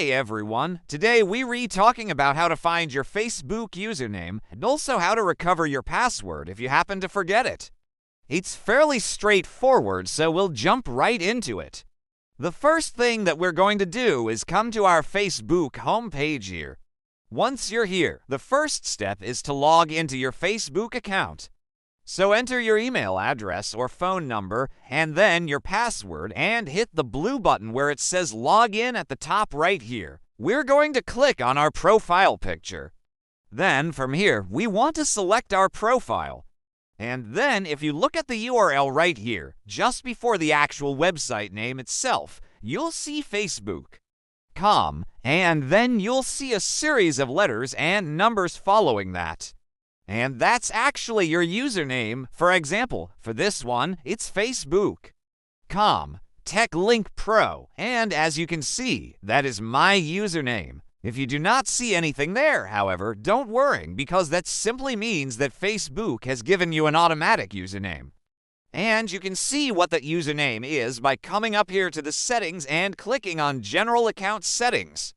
Hey everyone! Today we talking about how to find your Facebook username and also how to recover your password if you happen to forget it. It's fairly straightforward, so we'll jump right into it. The first thing that we're going to do is come to our Facebook homepage here. Once you're here, the first step is to log into your Facebook account. So enter your email address or phone number and then your password and hit the blue button where it says log in at the top right here. We're going to click on our profile picture. Then from here, we want to select our profile. And then if you look at the URL right here, just before the actual website name itself, you'll see Facebook.com, and then you'll see a series of letters and numbers following that. And that's actually your username. For example, for this one, it's Facebook.com TechLink Pro, and as you can see, that is my username. If you do not see anything there, however, don't worry, because that simply means that Facebook has given you an automatic username. And you can see what that username is by coming up here to the settings and clicking on General Account Settings.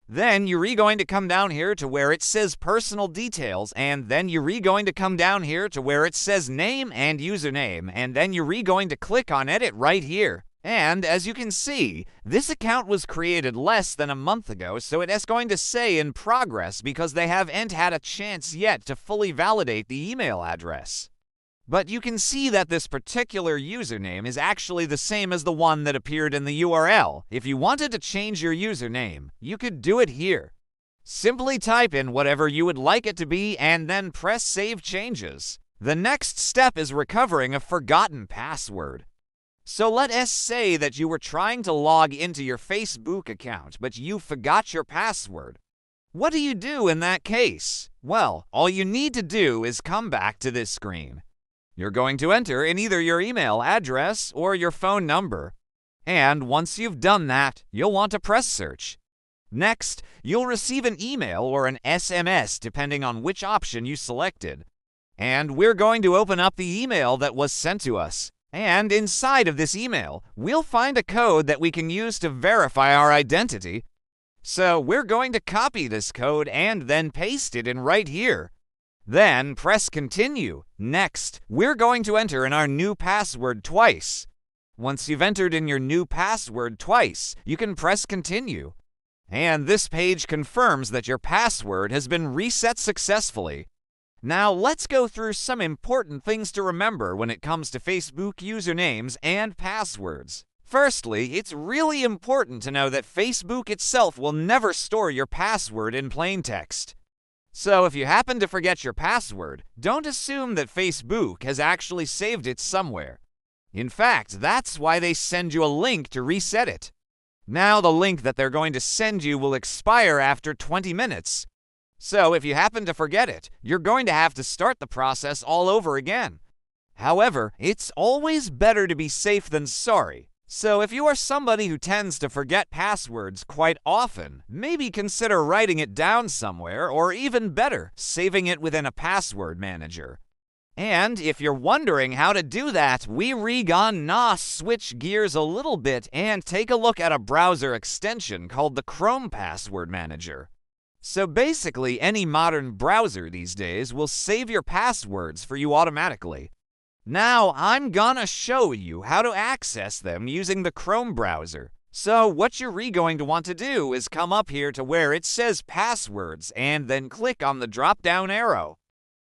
Then you're going to come down here to where it says Personal Details, and then you're going to come down here to where it says Name and Username, and then you're going to click on Edit right here. And as you can see, this account was created less than a month ago, so it is going to say in progress because they haven't had a chance yet to fully validate the email address. But you can see that this particular username is actually the same as the one that appeared in the URL. If you wanted to change your username, you could do it here. Simply type in whatever you would like it to be and then press Save Changes. The next step is recovering a forgotten password. So let us say that you were trying to log into your Facebook account, but you forgot your password. What do you do in that case? Well, all you need to do is come back to this screen. You're going to enter in either your email address or your phone number. And once you've done that, you'll want to press search. Next, you'll receive an email or an SMS depending on which option you selected. And we're going to open up the email that was sent to us. And inside of this email, we'll find a code that we can use to verify our identity. So we're going to copy this code and then paste it in right here. Then press Continue. Next, we're going to enter in our new password twice. Once you've entered in your new password twice, you can press Continue. And this page confirms that your password has been reset successfully. Now let's go through some important things to remember when it comes to Facebook usernames and passwords. Firstly, it's really important to know that Facebook itself will never store your password in plain text. So if you happen to forget your password, don't assume that Facebook has actually saved it somewhere. In fact, that's why they send you a link to reset it. Now the link that they're going to send you will expire after 20 minutes. So if you happen to forget it, you're going to have to start the process all over again. However, it's always better to be safe than sorry. So if you are somebody who tends to forget passwords quite often, maybe consider writing it down somewhere, or even better, saving it within a password manager. And if you're wondering how to do that, we're gonna switch gears a little bit and take a look at a browser extension called the Chrome Password Manager. So basically, any modern browser these days will save your passwords for you automatically. Now, I'm gonna show you how to access them using the Chrome browser. So what you're going to want to do is come up here to where it says Passwords and then click on the drop-down arrow.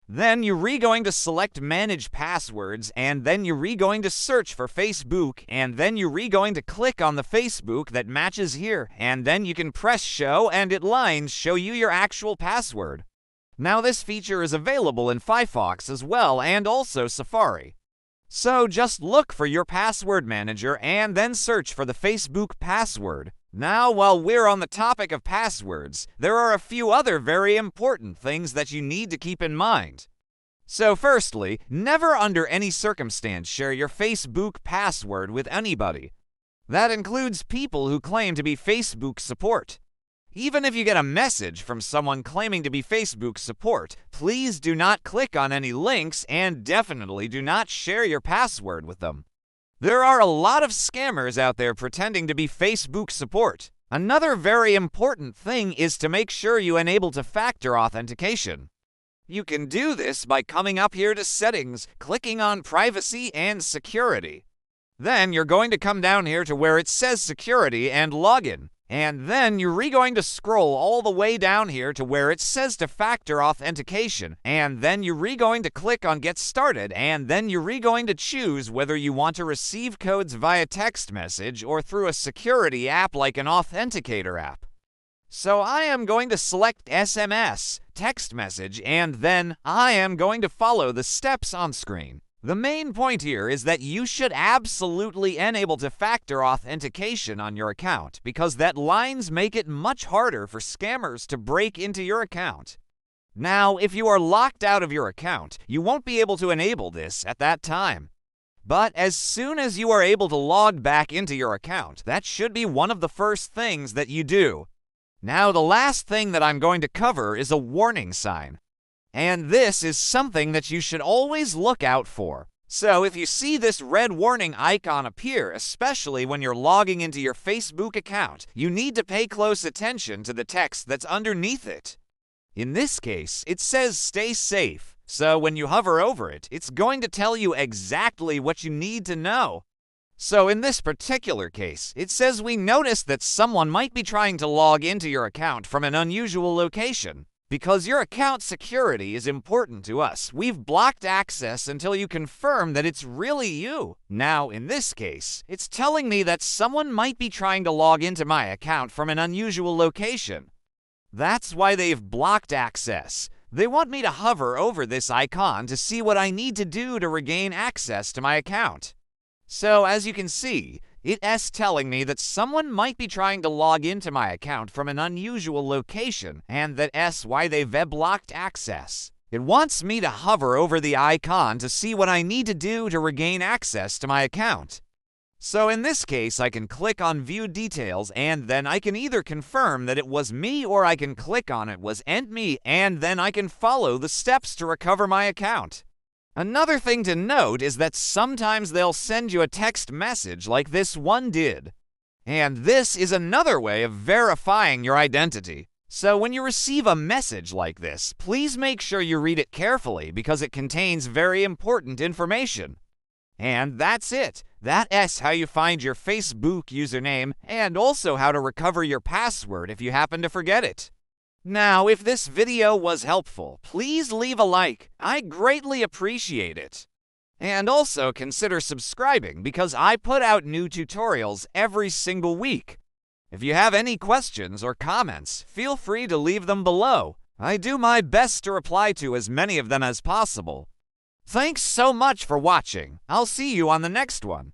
Then you're going to select Manage Passwords, and then you're going to search for Facebook, and then you're going to click on the Facebook that matches here, and then you can press Show and it lines show you your actual password. Now this feature is available in Firefox as well and also Safari. So just look for your password manager and then search for the Facebook password. Now while we're on the topic of passwords, there are a few other very important things that you need to keep in mind. So firstly, never under any circumstance share your Facebook password with anybody. That includes people who claim to be Facebook support. Even if you get a message from someone claiming to be Facebook support, please do not click on any links and definitely do not share your password with them. There are a lot of scammers out there pretending to be Facebook support. Another very important thing is to make sure you enable two-factor authentication. You can do this by coming up here to Settings, clicking on Privacy and Security. Then you're going to come down here to where it says Security and Login. And then you're going to scroll all the way down here to where it says two-factor authentication. And then you're going to click on Get Started. And then you're going to choose whether you want to receive codes via text message or through a security app like an authenticator app. So I am going to select SMS, text message, and then I am going to follow the steps on screen. The main point here is that you should absolutely enable two-factor authentication on your account because that lines make it much harder for scammers to break into your account. Now, if you are locked out of your account, you won't be able to enable this at that time. But as soon as you are able to log back into your account, that should be one of the first things that you do. Now, the last thing that I'm going to cover is a warning sign. And this is something that you should always look out for. So if you see this red warning icon appear, especially when you're logging into your Facebook account, you need to pay close attention to the text that's underneath it. In this case, it says stay safe. So when you hover over it, it's going to tell you exactly what you need to know. So in this particular case, it says we noticed that someone might be trying to log into your account from an unusual location. Because your account security is important to us, we've blocked access until you confirm that it's really you. Now, in this case, it's telling me that someone might be trying to log into my account from an unusual location. That's why they've blocked access. They want me to hover over this icon to see what I need to do to regain access to my account. So, as you can see, it's telling me that someone might be trying to log into my account from an unusual location, and that's why they've blocked access. It wants me to hover over the icon to see what I need to do to regain access to my account. So in this case, I can click on View Details, and then I can either confirm that it was me, or I can click on it was me, and then I can follow the steps to recover my account. Another thing to note is that sometimes they'll send you a text message like this one did. And this is another way of verifying your identity. So when you receive a message like this, please make sure you read it carefully because it contains very important information. And that's it. That's how you find your Facebook username and also how to recover your password if you happen to forget it. Now, if this video was helpful, please leave a like. I greatly appreciate it. And also consider subscribing because I put out new tutorials every single week. If you have any questions or comments, feel free to leave them below. I do my best to reply to as many of them as possible. Thanks so much for watching. I'll see you on the next one.